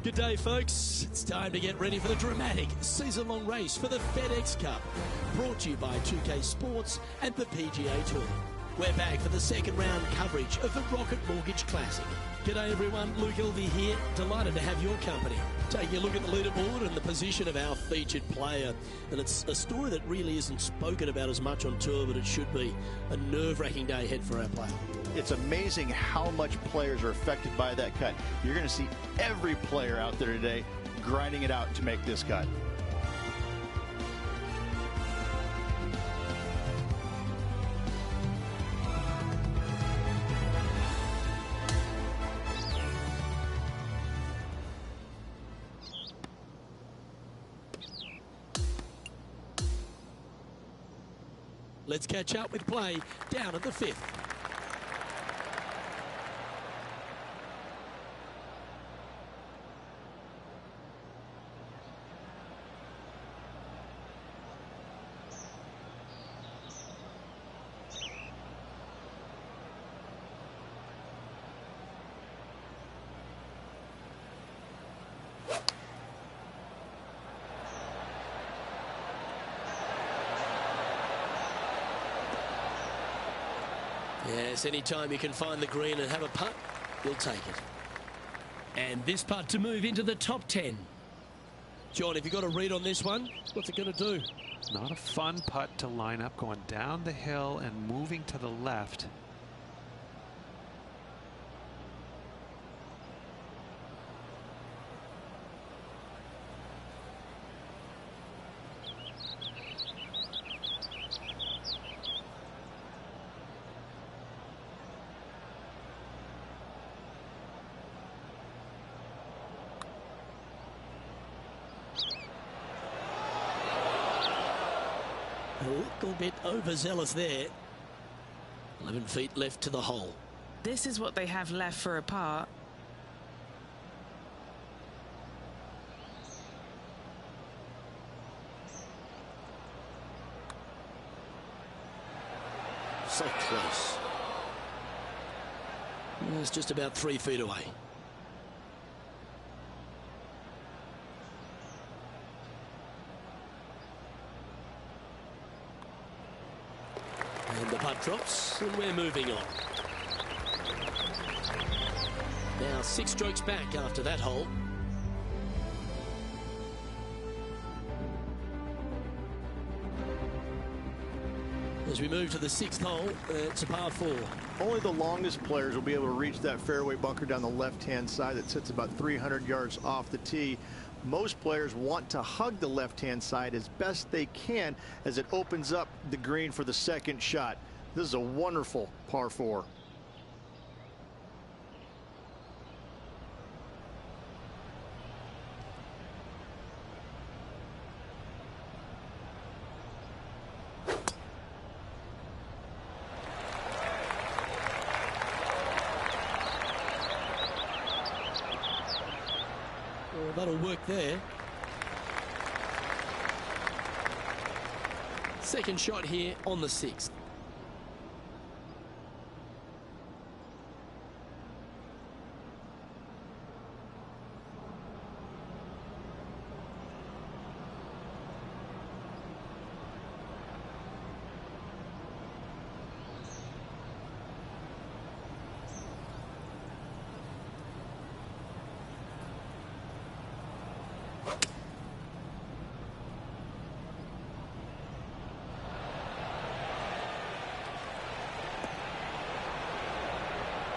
Good day, folks. It's time to get ready for the dramatic season-long race for the FedEx Cup, brought to you by 2K Sports and the PGA Tour. We're back for the second round coverage of the Rocket Mortgage Classic. G'day everyone, Luke Elvey here. Delighted to have your company. Taking a look at the leaderboard and the position of our featured player. And it's a story that really isn't spoken about as much on tour, but it should be a nerve-wracking day ahead for our player. It's amazing how much players are affected by that cut. You're going to see every player out there today grinding it out to make this cut. Let's catch up with play down at the 5th. Yes, anytime you can find the green and have a putt, you'll take it. And this putt to move into the top 10. John, have you got a read on this one? What's it going to do? Not a fun putt to line up, going down the hill and moving to the left. A little bit overzealous there. 11 feet left to the hole. This is what they have left for a par. So close. It's just about 3 feet away. And the putt drops, and we're moving on. Now 6 strokes back after that hole. As we move to the 6th hole, it's a par 4. Only the longest players will be able to reach that fairway bunker down the left-hand side that sits about 300 yards off the tee. Most players want to hug the left-hand side as best they can as it opens up the green for the second shot. This is a wonderful par 4. Well, that'll work there. Second shot here on the 6th.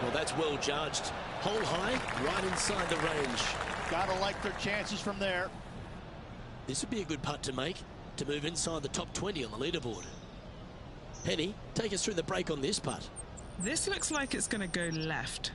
Well, that's well judged. Hole high, right inside the range. Gotta like their chances from there. This would be a good putt to make, to move inside the top 20 on the leaderboard. Penny, take us through the break on this putt. This looks like it's going to go left.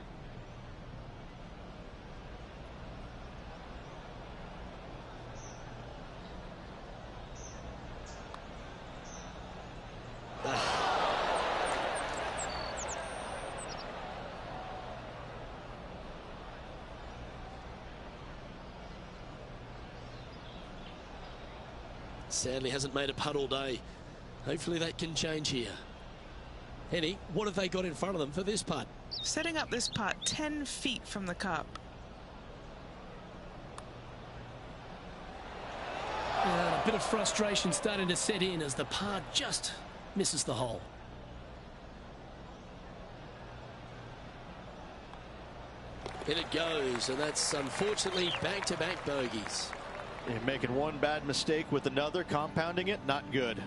Sadly hasn't made a putt all day. Hopefully that can change here. Henny, what have they got in front of them for this putt? Setting up this putt 10 feet from the cup. bit of frustration starting to set in as the par just misses the hole. In it goes, and that's unfortunately back-to-back bogeys. And making one bad mistake with another, compounding it, not good.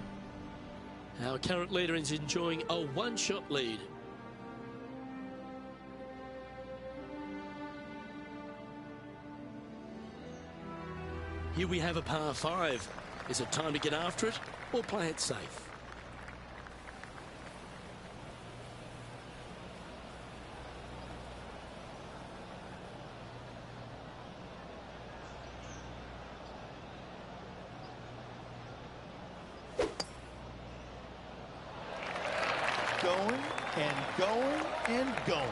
Our current leader is enjoying a one-shot lead. Here we have a par 5. Is it time to get after it or play it safe? Going and going and going.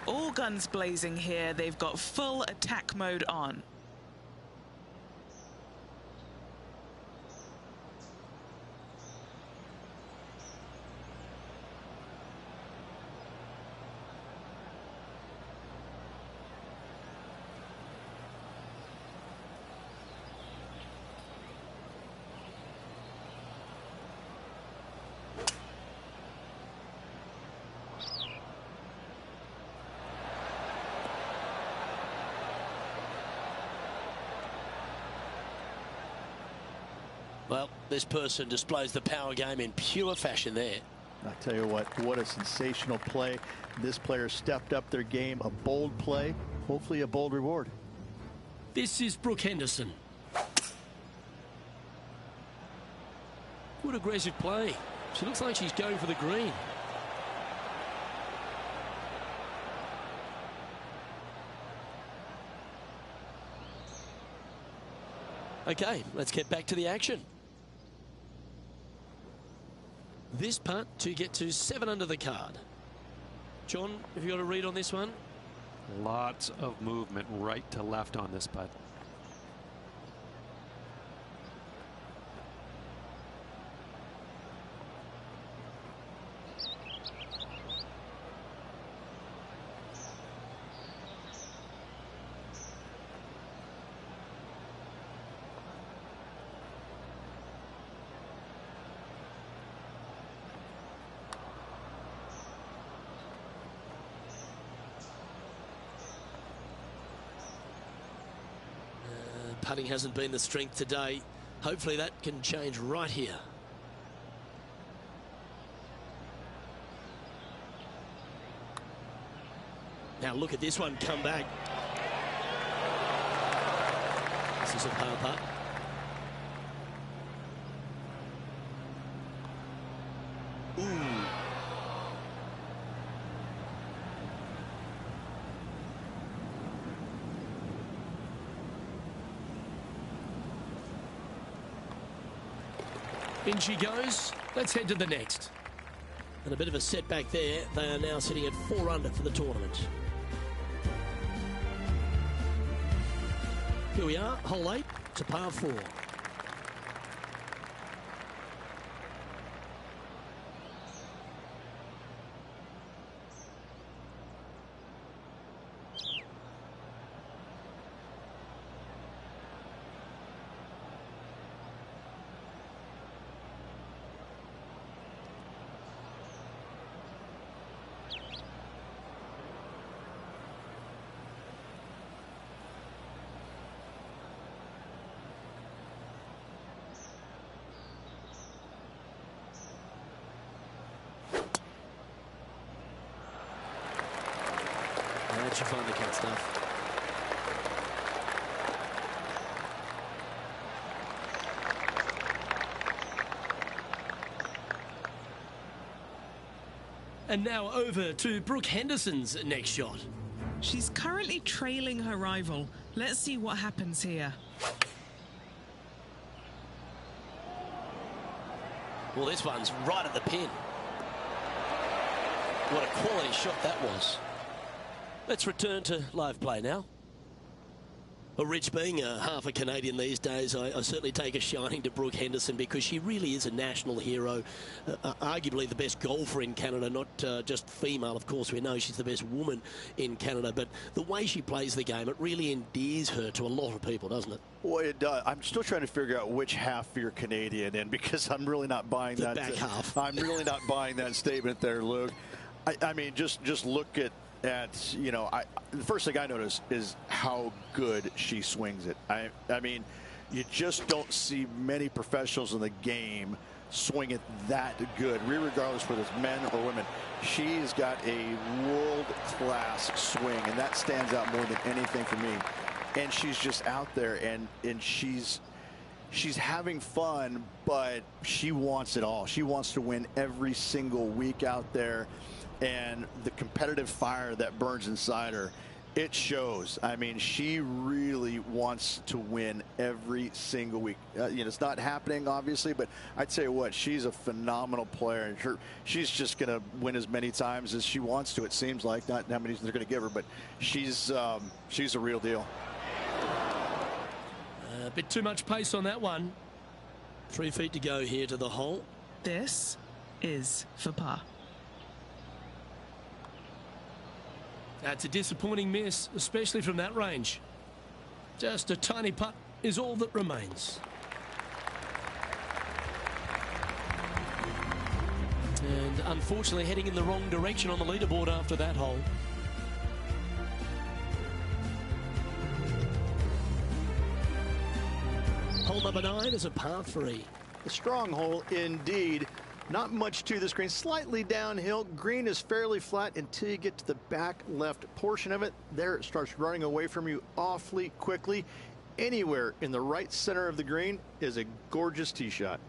All guns blazing here. They've got full attack mode on. Well, this person displays the power game in pure fashion there. I tell you what a sensational play. This player stepped up their game, a bold play, hopefully a bold reward. This is Brooke Henderson. Good aggressive play. She looks like she's going for the green. Okay, let's get back to the action. This putt to get to 7 under the card. John, have you got a read on this one? Lots of movement right to left on this putt. Putting hasn't been the strength today. Hopefully that can change right here. Now look at this one come back. This is a par putt. Ooh. In she goes. Let's head to the next. And a bit of a setback there. They are now sitting at 4 under for the tournament. Here we are, hole 8 to par 4. How'd you find the cat stuff? And now over to Brooke Henderson's next shot. She's currently trailing her rival. Let's see what happens here. Well, this one's right at the pin. What a quality shot that was. Let's return to live play now. Well, Rich, being half a Canadian these days, I certainly take a shining to Brooke Henderson because she really is a national hero, arguably the best golfer in Canada, not just female. Of course, we know she's the best woman in Canada, but the way she plays the game, it really endears her to a lot of people, doesn't it? Well, it does. I'm still trying to figure out which half you're Canadian in because I'm really not buying the that. Back half. I'm really not buying that statement there, Luke. I mean, just look at you know, the first thing I notice is how good she swings it. I mean, you just don't see many professionals in the game swing it that good, regardless whether it's men or women. She's got a world-class swing, and that stands out more than anything for me. And she's just out there, and she's having fun, but she wants it all. She wants to win every single week out there. And the competitive fire that burns inside her, it shows. I mean, she really wants to win every single week. You know, it's not happening, obviously, but I tell you what, she's a phenomenal player, and she's just going to win as many times as she wants to. It seems like, not how many they're going to give her, but she's a real deal. A bit too much pace on that one. 3 feet to go here to the hole. This is for par. That's a disappointing miss, especially from that range. Just a tiny putt is all that remains. And unfortunately heading in the wrong direction on the leaderboard after that hole. Hole number 9 is a par 3. A strong hole indeed. Not much to this green, slightly downhill. Green is fairly flat until you get to the back left portion of it. There it starts running away from you awfully quickly. Anywhere in the right center of the green is a gorgeous tee shot.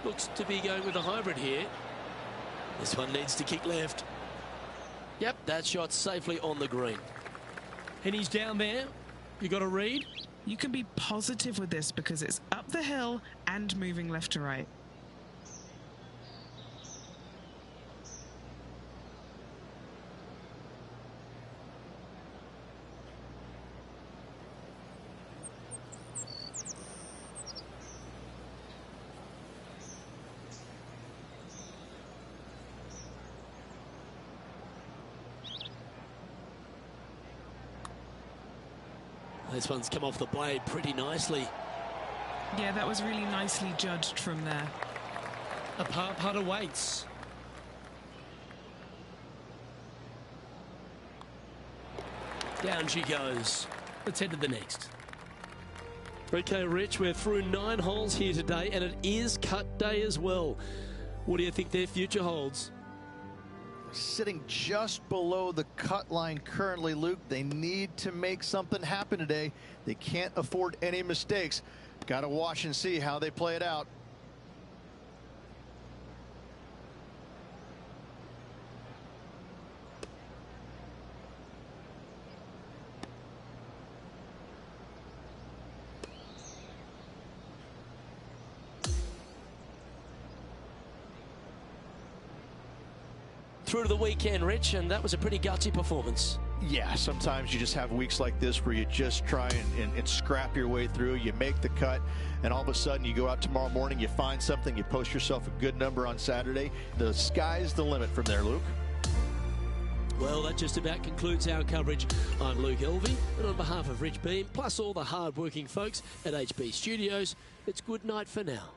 Looks to be going with a hybrid here. This one needs to kick left. Yep, that shot's safely on the green. And he's down there. You got a read? You can be positive with this because it's up the hill and moving left to right. This one's come off the blade pretty nicely. Yeah, that was really nicely judged from there. A par putt awaits. Down she goes. Let's head to the next. Okay, Rich, we're through 9 holes here today, and it is cut day as well. What do you think their future holds? Sitting just below the cut line currently, Luke. They need to make something happen today. They can't afford any mistakes. Got to watch and see how they play it out. Through to the weekend, Rich, and that was a pretty gutsy performance. Yeah, sometimes you just have weeks like this where you just try and scrap your way through. You make the cut, and all of a sudden you go out tomorrow morning, you find something, you post yourself a good number on Saturday. The sky's the limit from there, Luke. Well, that just about concludes our coverage. I'm Luke Elvey, and on behalf of Rich Beam, plus all the hard-working folks at HB Studios, it's good night for now.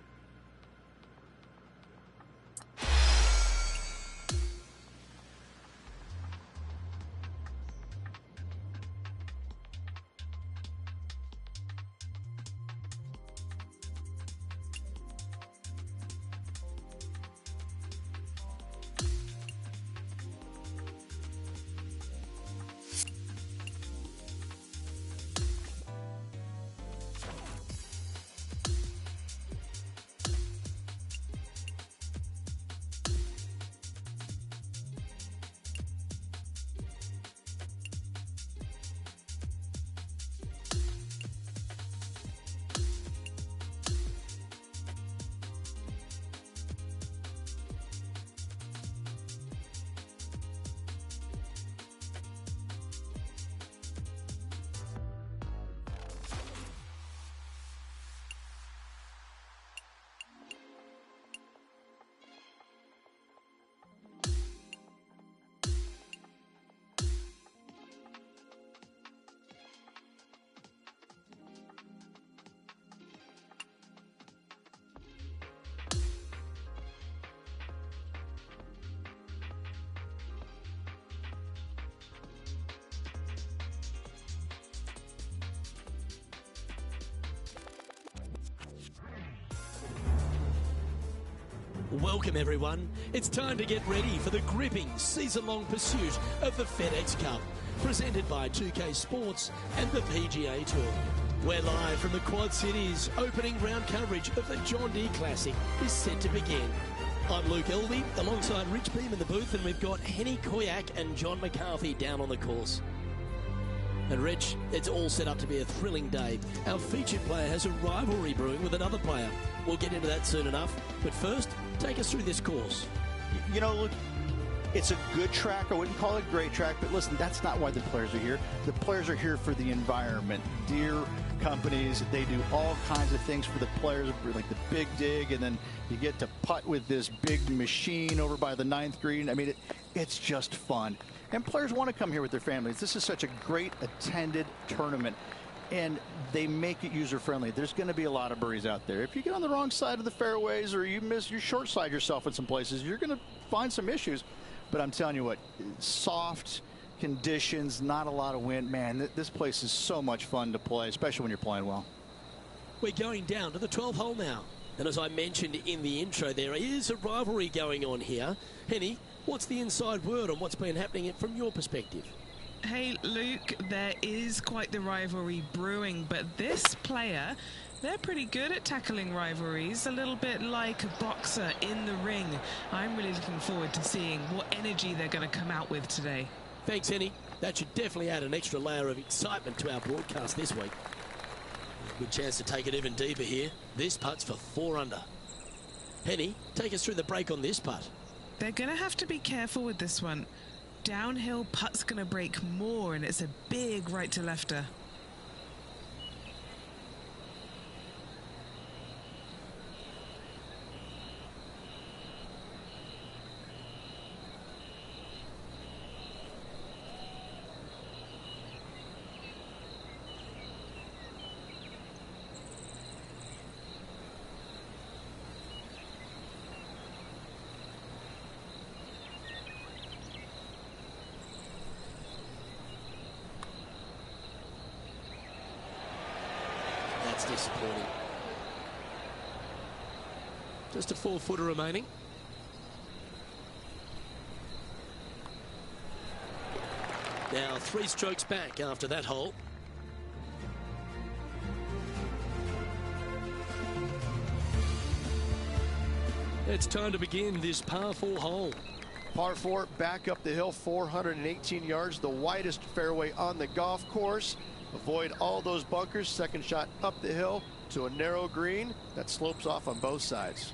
Welcome everyone. It's time to get ready for the gripping season-long pursuit of the FedEx Cup, presented by 2K Sports and the PGA Tour. We're live from the Quad Cities. Opening round coverage of the John Deere Classic is set to begin. I'm Luke Elvey, alongside Rich Beam in the booth, and we've got Henny Koyak and John McCarthy down on the course. And Rich, it's all set up to be a thrilling day. Our featured player has a rivalry brewing with another player. We'll get into that soon enough. But first, take us through this course. You know, look, it's a good track. I wouldn't call it a great track, but listen, that's not why the players are here. The players are here for the environment. Deere companies, they do all kinds of things for the players, like the big dig, and then you get to putt with this big machine over by the 9th green. I mean, it's just fun. And players want to come here with their families. This is such a great attended tournament, and they make it user-friendly. There's going to be a lot of birdies out there. If you get on the wrong side of the fairways or you short side yourself in some places, you're going to find some issues. But I'm telling you what, soft conditions, not a lot of wind. Man, this place is so much fun to play, especially when you're playing well. We're going down to the 12th hole now. And as I mentioned in the intro, there is a rivalry going on here. Henny, what's the inside word on what's been happening from your perspective? Hey, Luke, there is quite the rivalry brewing, but this player, they're pretty good at tackling rivalries, a little bit like a boxer in the ring. I'm really looking forward to seeing what energy they're going to come out with today. Thanks, Henny. That should definitely add an extra layer of excitement to our broadcast this week. Good chance to take it even deeper here. This putt's for 4 under. Henny, take us through the break on this putt. They're going to have to be careful with this one. Downhill putt's going to break more, and it's a big right to lefter. That's disappointing. Just a 4-footer remaining. Now 3 strokes back after that hole. It's time to begin this par 4 hole. Par 4, back up the hill, 418 yards, the widest fairway on the golf course. Avoid all those bunkers. Second shot up the hill to a narrow green that slopes off on both sides.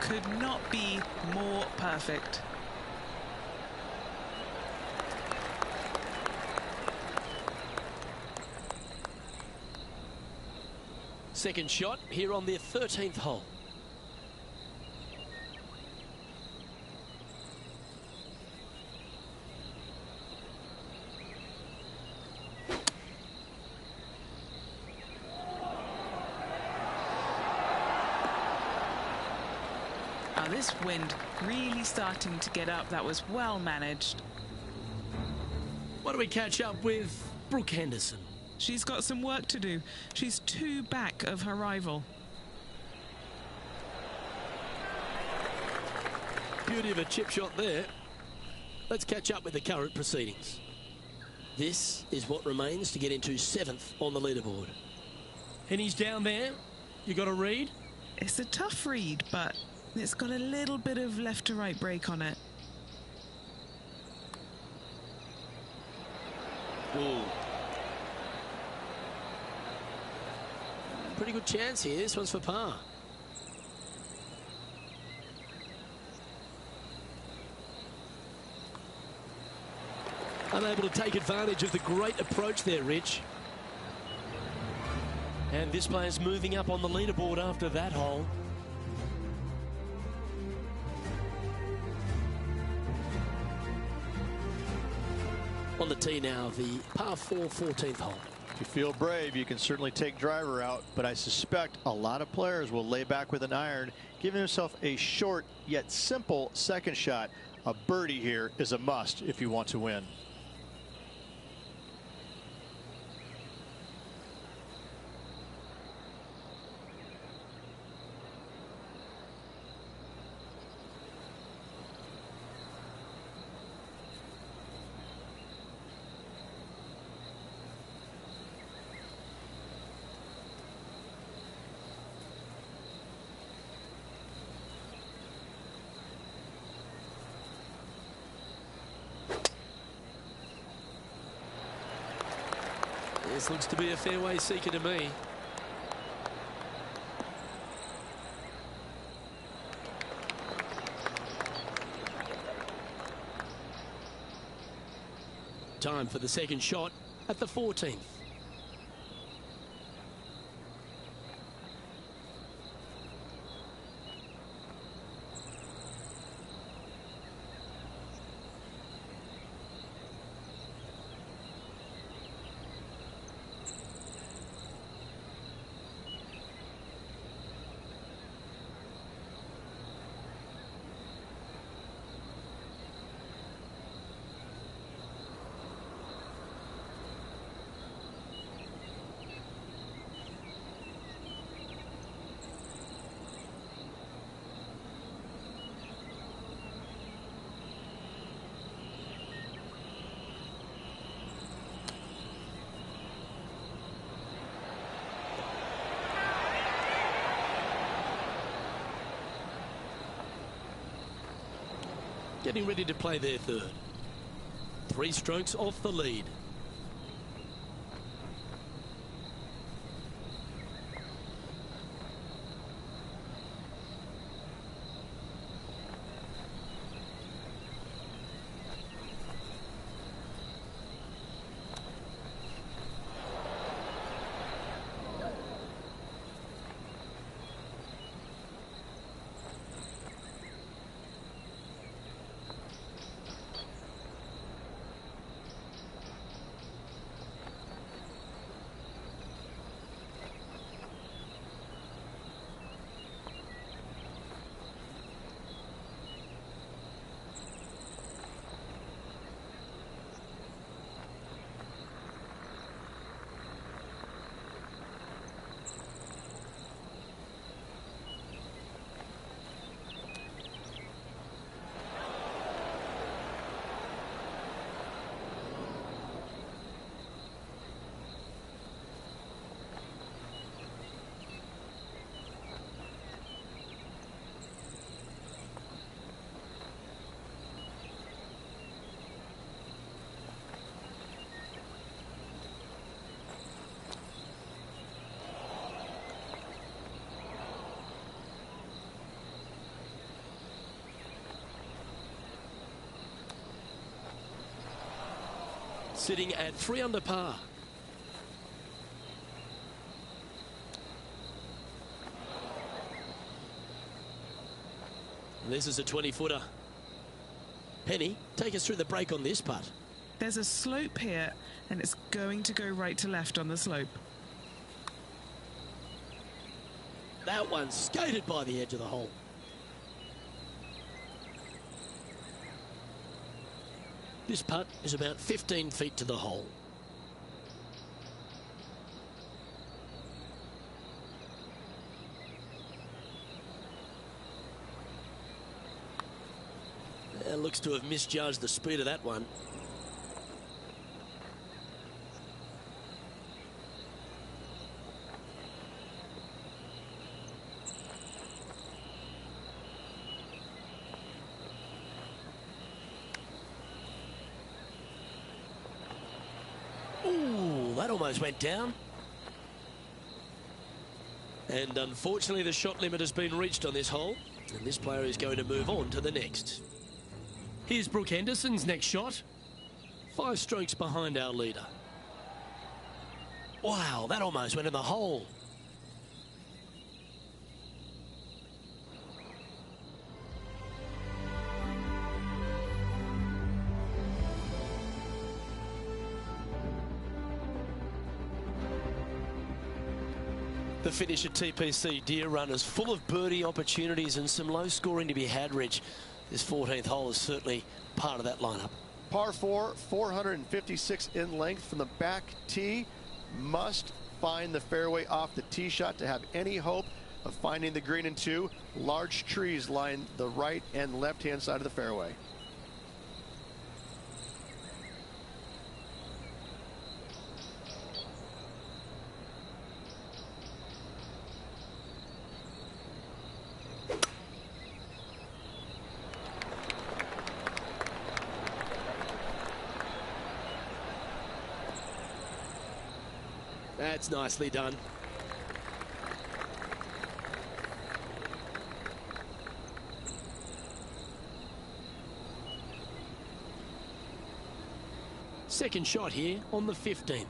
Could not be more perfect. Second shot here on their 13th hole. This wind really starting to get up. That was well managed. Why don't we catch up with Brooke Henderson? She's got some work to do. She's 2 back of her rival. Beauty of a chip shot there. Let's catch up with the current proceedings. This is what remains to get into 7th on the leaderboard. And he's down there. You got a read? It's a tough read, but it's got a little bit of left to right break on it. Ooh. Pretty good chance here. This one's for par. Unable to take advantage of the great approach there, Rich. And this player's moving up on the leaderboard after that hole. On the tee now, the par 4 14th hole. If you feel brave, you can certainly take driver out, but I suspect a lot of players will lay back with an iron, giving himself a short yet simple second shot. A birdie here is a must if you want to win. This looks to be a fairway seeker to me. Time for the second shot at the 14th. Getting ready to play their third. 3 strokes off the lead. Sitting at 3 under par. This is a 20-footer. Penny, take us through the break on this putt. There's a slope here, and it's going to go right to left on the slope. That one skated by the edge of the hole. This putt is about 15 feet to the hole. It looks to have misjudged the speed of that one. Ooh, that almost went down. And unfortunately, the shot limit has been reached on this hole, and this player is going to move on to the next. Here's Brooke Henderson's next shot. 5 strokes behind our leader. Wow, that almost went in the hole. The finish at TPC Deer Run is full of birdie opportunities and some low scoring to be had, Rich. This 14th hole is certainly part of that lineup. Par 4, 456 in length from the back tee. Must find the fairway off the tee shot to have any hope of finding the green in 2. Large trees line the right and left hand side of the fairway. That's nicely done. Second shot here on the 15th.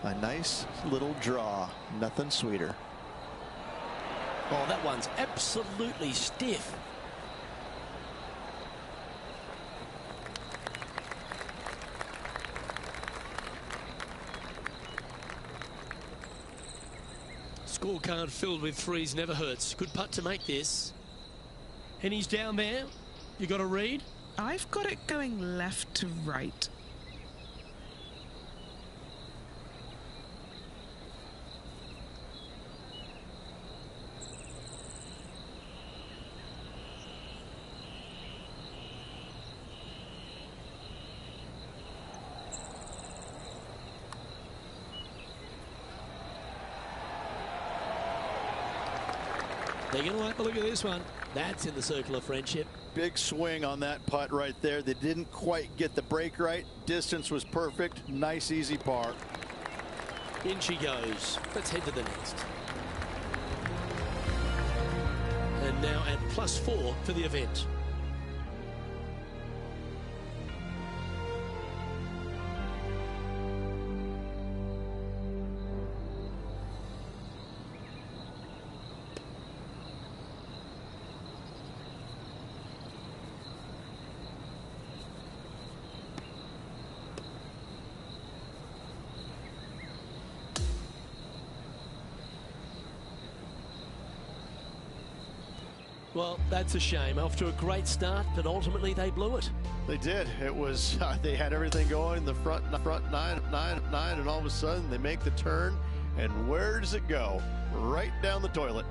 A nice little draw. Nothing sweeter. Oh, that one's absolutely stiff. Scorecard filled with threes never hurts. Good putt to make this. And he's down there. You got a read? I've got it going left to right. They're going to like the look of this one. That's in the circle of friendship. Big swing on that putt right there. They didn't quite get the break right. Distance was perfect. Nice, easy par. In she goes. Let's head to the next. And now at +4 for the event. Well, that's a shame. Off to a great start, but ultimately they blew it. They did. It was, they had everything going in the front nine, and all of a sudden they make the turn, and where does it go? Right down the toilet.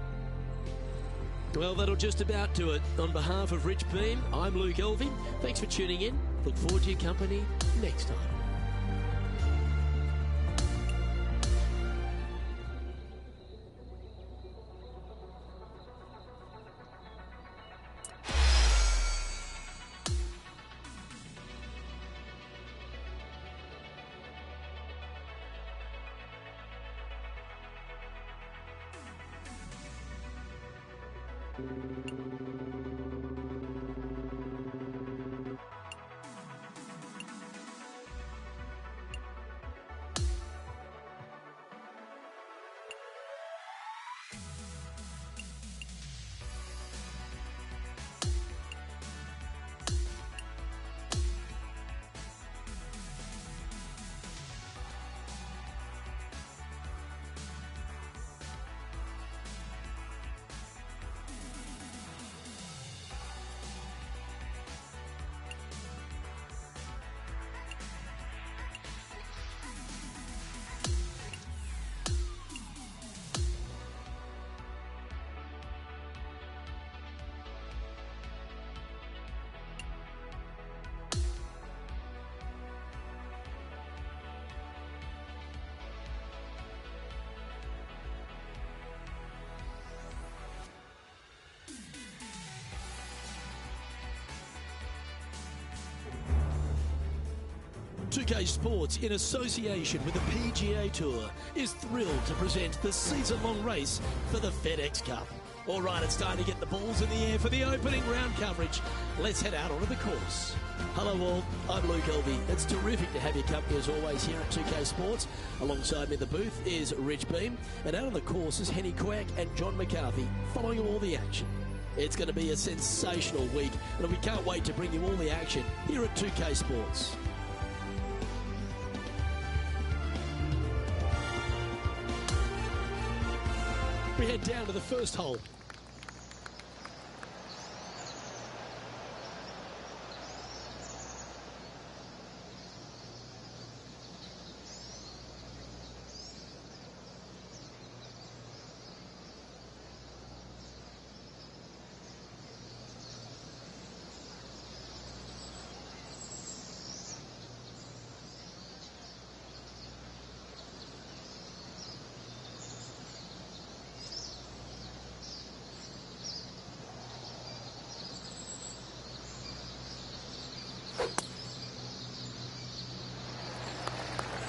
Well, that'll just about do it. On behalf of Rich Beam, I'm Luke Elving. Thanks for tuning in. Look forward to your company next time. 2K Sports, in association with the PGA Tour, is thrilled to present the season-long race for the FedEx Cup. All right, it's time to get the balls in the air for the opening round coverage. Let's head out onto the course. Hello all, I'm Luke Elvey. It's terrific to have your company as always here at 2K Sports. Alongside me in the booth is Rich Beam, and out on the course is Henny Quack and John McCarthy, following all the action. It's going to be a sensational week, and we can't wait to bring you all the action here at 2K Sports. We head down to the first hole.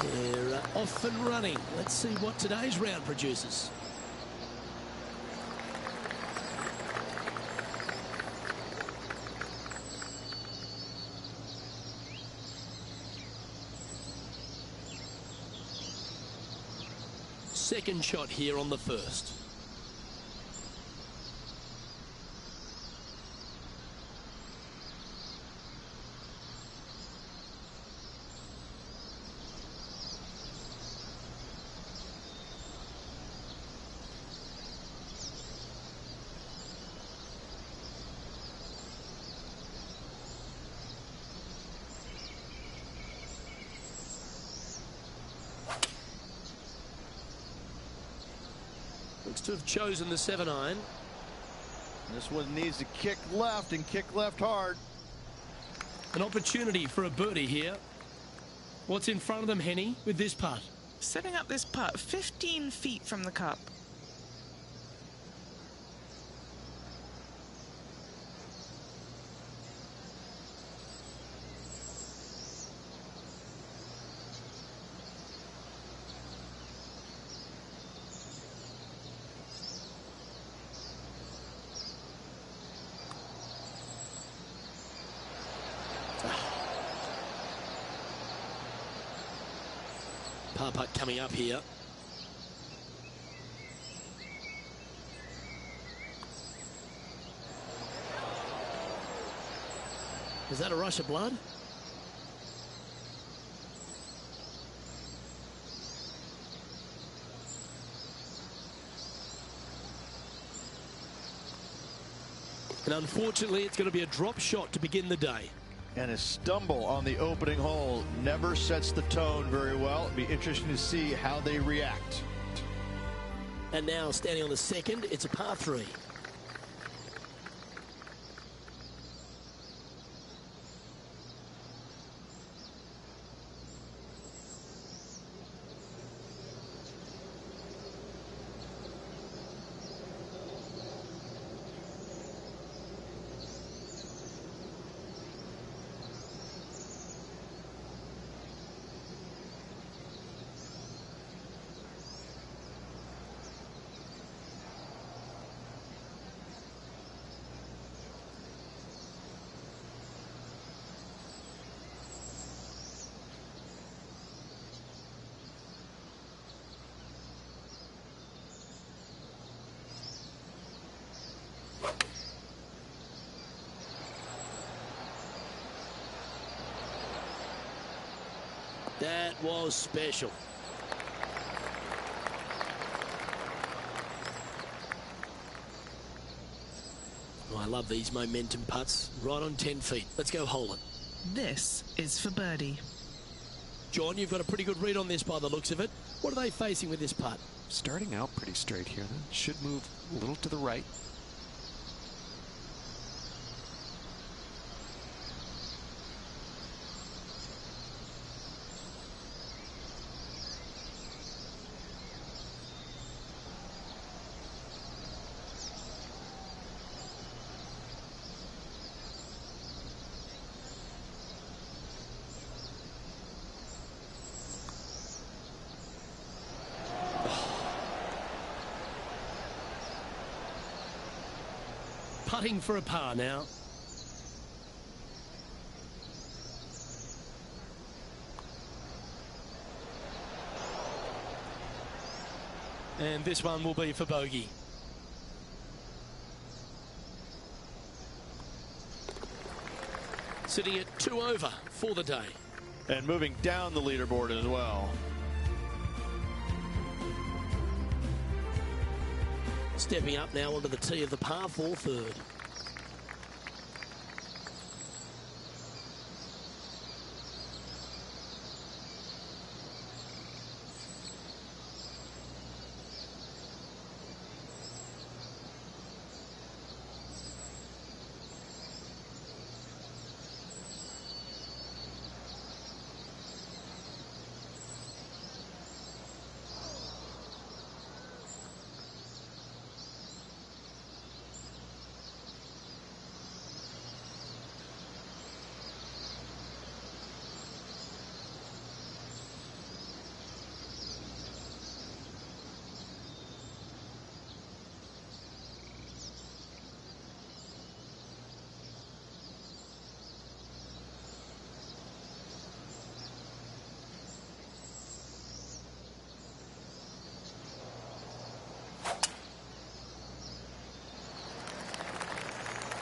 They're off and running. Let's see what today's round produces. Second shot here on the first. Looks to have chosen the 7-iron. This one needs to kick left and kick left hard. An opportunity for a birdie here. What's in front of them, Henny, with this putt? Setting up this putt 15 feet from the cup. Par putt coming up here. Is that a rush of blood? And unfortunately, it's going to be a drop shot to begin the day. And a stumble on the opening hole never sets the tone very well. It'll be interesting to see how they react. And now standing on the second, it's a par 3. That was special. Oh, I love these momentum putts. Right on 10 feet. Let's go hole it. This is for birdie. John, you've got a pretty good read on this by the looks of it. What are they facing with this putt? Starting out pretty straight here. Should move a little to the right. Putting for a par now. And this one will be for bogey. Sitting at 2 over for the day. And moving down the leaderboard as well. Stepping up now onto the tee of the par 4 third.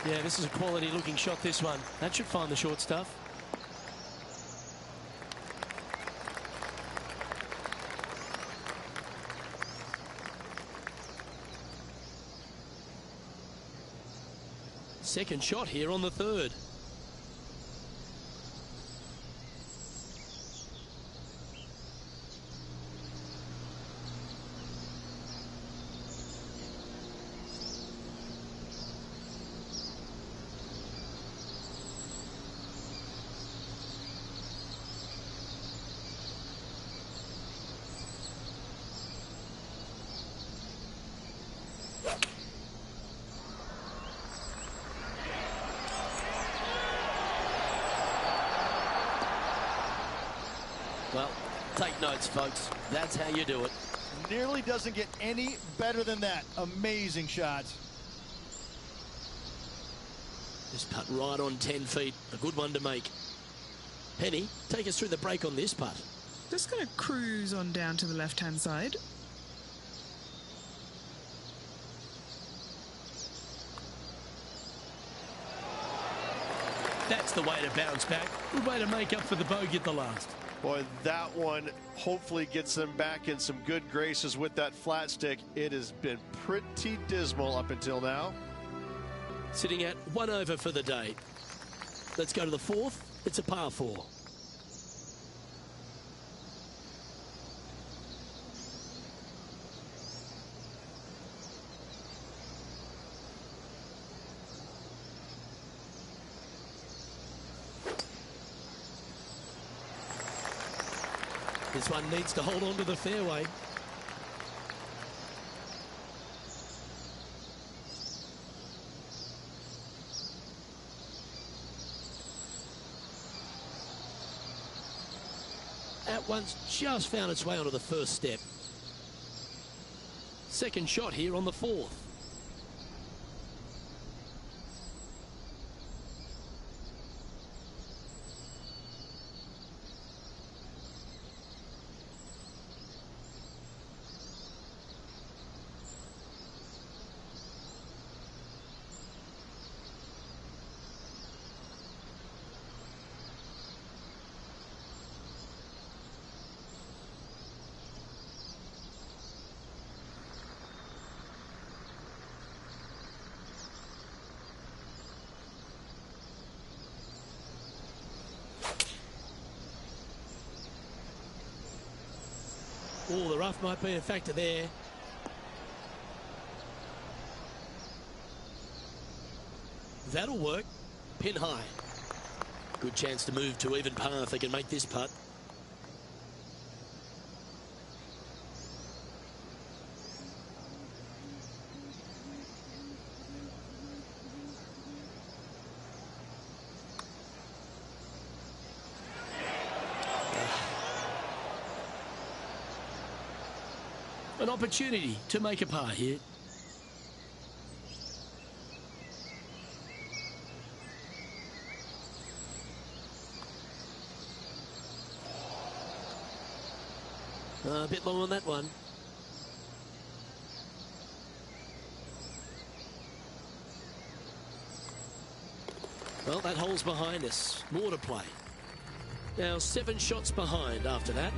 Yeah, this is a quality looking shot, this one. That should find the short stuff. Second shot here on the third. Well, take notes, folks. That's how you do it. Nearly doesn't get any better than that. Amazing shot. This putt right on 10 feet. A good one to make. Penny, take us through the break on this putt. Just going to cruise on down to the left-hand side. That's the way to bounce back. Good way to make up for the bogey at the last. Boy, that one hopefully gets them back in some good graces with that flat stick. It has been pretty dismal up until now. Sitting at 1 over for the day. Let's go to the fourth. It's a par 4. This one needs to hold on to the fairway. At once just found its way onto the first step. Second shot here on the fourth. Oh, the rough might be a factor there. That'll work. Pin high. Good chance to move to even par if they can make this putt. An opportunity to make a par here. A bit long on that one. Well, that hole's behind us. More to play. Now 7 shots behind after that.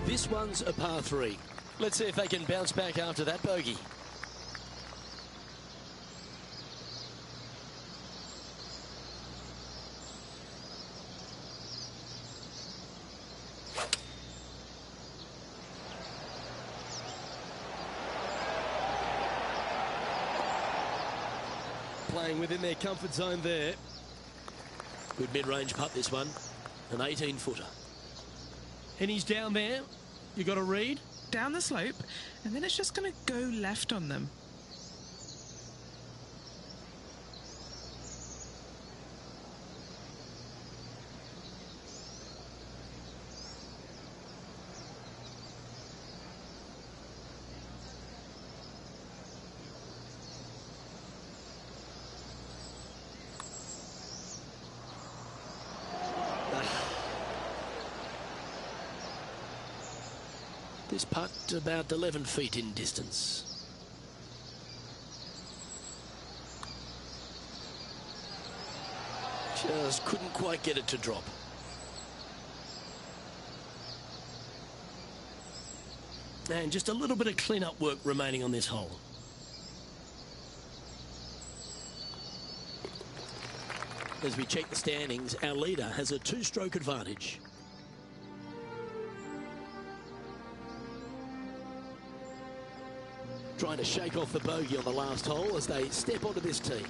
This one's a par 3. Let's see if they can bounce back after that bogey. Playing within their comfort zone there. Good mid-range putt, this one. An 18-footer. And he's down there. You got a read? Down the slope, and then it's just going to go left on them. This putt about 11 feet in distance. Just couldn't quite get it to drop. And just a little bit of clean-up work remaining on this hole. As we check the standings, our leader has a 2-stroke advantage. Trying to shake off the bogey on the last hole as they step onto this tee.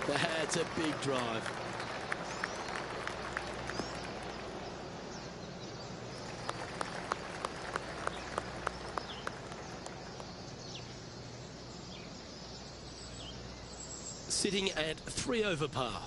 That's a big drive. Sitting at 3 over par.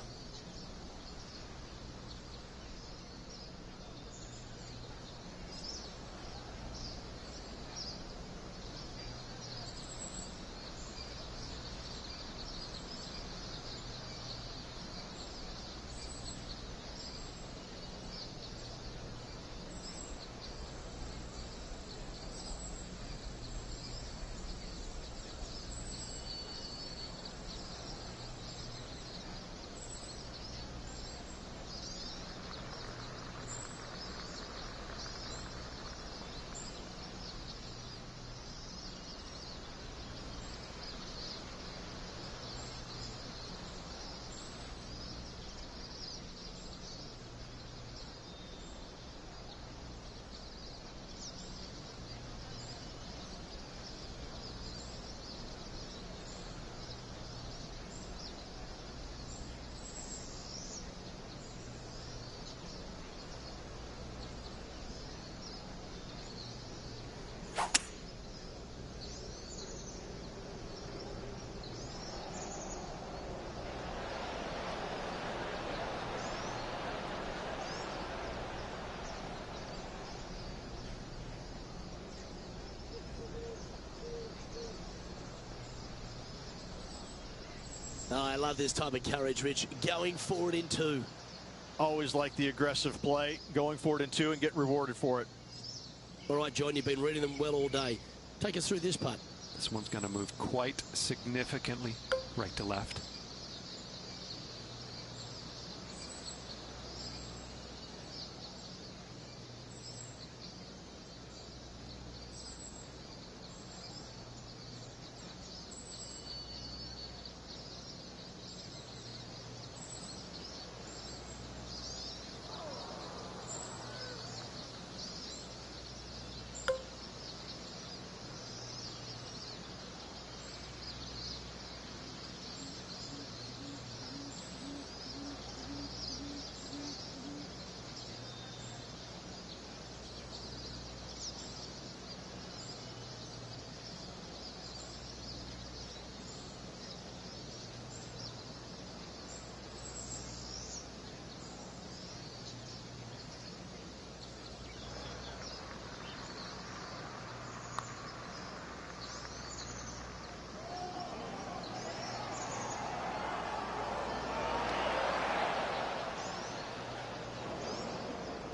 Oh, I love this type of courage, Rich. Going forward in 2. Always like the aggressive play, going forward in 2 and get rewarded for it. All right, John, you've been reading them well all day. Take us through this putt. This one's going to move quite significantly right to left.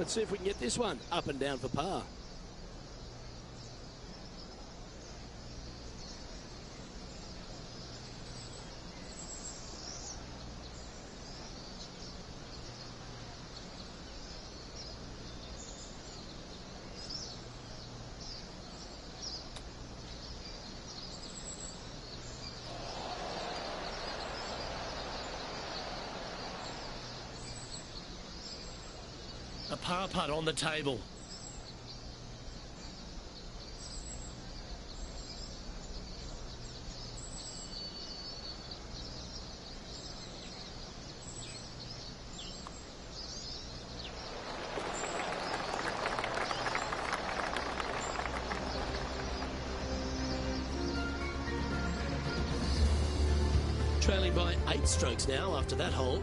Let's see if we can get this one up and down for par. A par putt on the table. Trailing by 8 strokes now after that hole.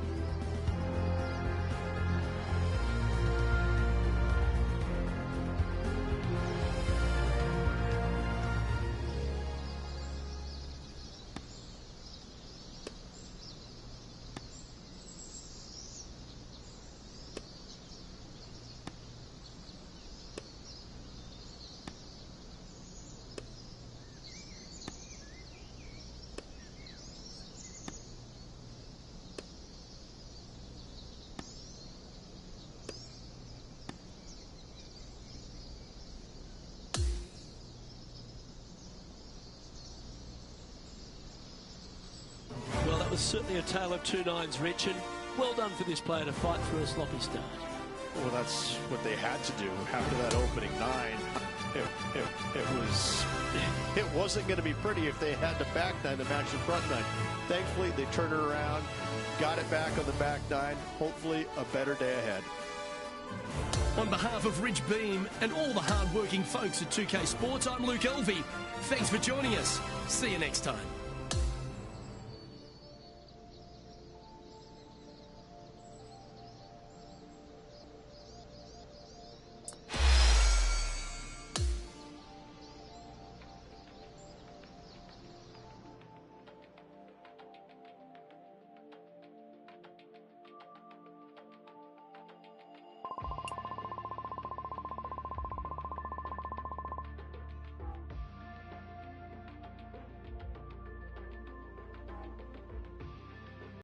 That was certainly a tale of two nines, Rich, and well done for this player to fight through a sloppy start. Well, that's what they had to do after that opening 9. It wasn't going to be pretty if they had to back 9 to match the front 9. Thankfully, they turned it around, got it back on the back 9. Hopefully, a better day ahead. On behalf of Rich Beam and all the hard-working folks at 2K Sports, I'm Luke Elvey. Thanks for joining us. See you next time.